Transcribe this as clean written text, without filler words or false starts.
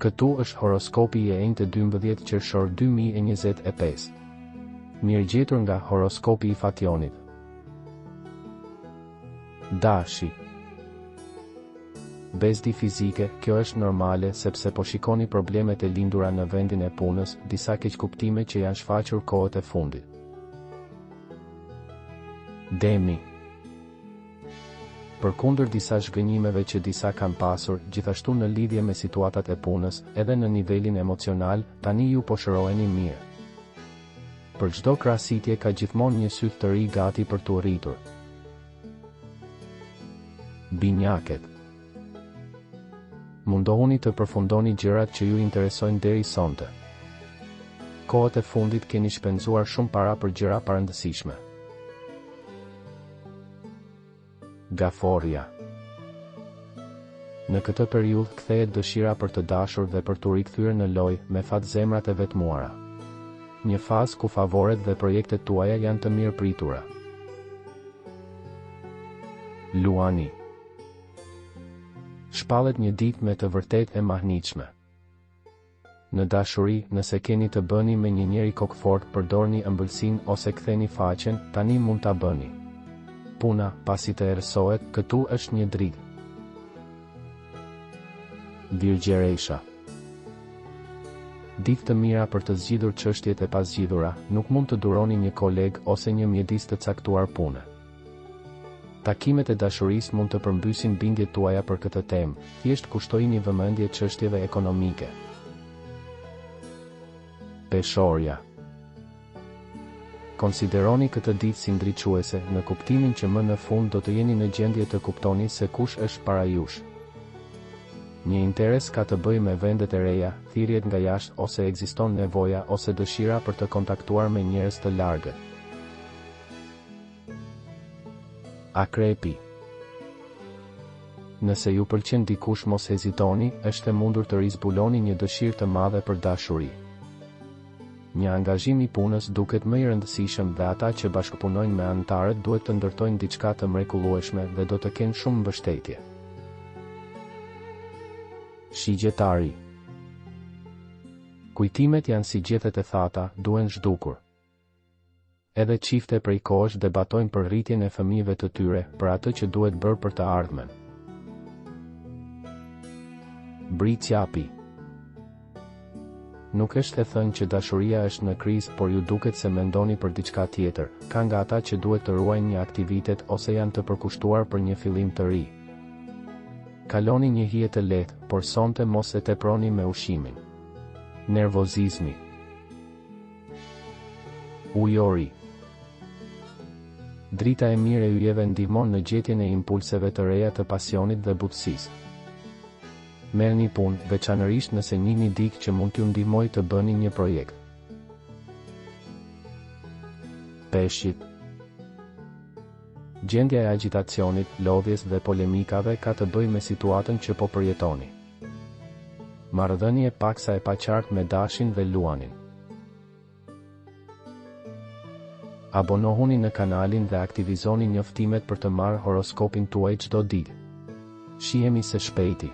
Këtu është horoskopi i enjtë 12 qershor 2025. Mirëgjetur nga horoskopi i Fationit. Dashi. Bezdi fizike, kjo është normale sepse po shikoni problemet e lindura në vendin e punës, disa keqkuptime që janë shfaqur kohët e fundit. Demi. Përkundër disa zhgënjimeve që disa kanë pasur, gjithashtu në lidhje me situatat e punës, edhe në nivelin emocional, tani ju po shëroheni mirë. Për çdo krahasitje ka gjithmonë një syth të ri gati për t'u rritur. Binjaket. Mundohuni të përfundoni gjërat që ju interesojnë deri sonte. Kohët e fundit keni shpenzuar shumë para për gjëra parëndësishme. Gaforja. Në këtë periudhë kthehet dëshira për të dashur dhe për t'u rikthyer në lojë, me fat zemrat e vetmuara. Një fazë ku favoret dhe projektet tuaja janë të mirë pritura. Luani. Shpallet një ditë me të vërtet e mahnitshme. Në dashuri, nëse keni të bëni me një njeri kokfort, përdorni ëmbëlsinë ose ktheni faqen, tani mund ta bëni. Puna, pasi të erësohet, këtu është një drigë. Virgjeresha. Ditë të mira për të zgjidhur çështjet e pazgjidhura, nuk mund të duroni një koleg ose një mjedis të caktuar pune. Takimet e dashurisë mund të përmbysin bindjet tuaja për këtë temë, thjesht kushtojini vëmendje çështjeve ekonomike. Peshorja. Konsideroni këtë ditë si ndriçuese, në kuptimin që më në fund do të jeni në gjendje të kuptoni se kush është para jush. Një interes ka të bëjë me vendet e reja, thirrjet nga jashtë ose ekziston nevoja ose dëshira për të kontaktuar me njerëz të largët. Akrepi. Nëse ju pëlqen dikush, mos hezitoni, është e mundur të rizbuloni një dëshirë të madhe për dashuri. Një angazhim i punës duket më i rëndësishëm dhe ata që bashkëpunojnë me anëtarët duhet të ndërtojnë diçka të mrekullueshme dhe do të kenë shumë mbështetje. Shigjetari. Kujtimet janë si gjethet e thata, duhen zhdukur. Edhe çifte prej kohësh debatojnë për rritjen e fëmijëve të tyre, për atë që duhet bërë për të ardhmen. Bricjapi. Nuk është e thënë që dashuria është në krizë, por ju duket se mendoni për diçka tjetër, ka nga ata që duhet të ruajnë një aktivitet ose janë të përkushtuar për një fillim të ri. Kaloni një hije të lehtë, por sonte mos e teproni me ushimin. Nervozizmi. Ujori. Drita e mirë e yjeve ndihmon në gjetjen e impulseve të reja të pasionit dhe butësisë. Merrni punë, veçanërisht nëse njihni dikë që mund t'ju ndihmojë të bëni një projekt. Peshqit. Gjendja e agjitacionit, lodhjes dhe polemikave ka të bëjë me situatën që po përjetoni. Marrëdhënie paksa e paqartë me dashin dhe luanin. Abonohuni në kanalin dhe aktivizoni njoftimet për të marrë horoskopin tuaj çdo ditë. Shihemi së shpejti.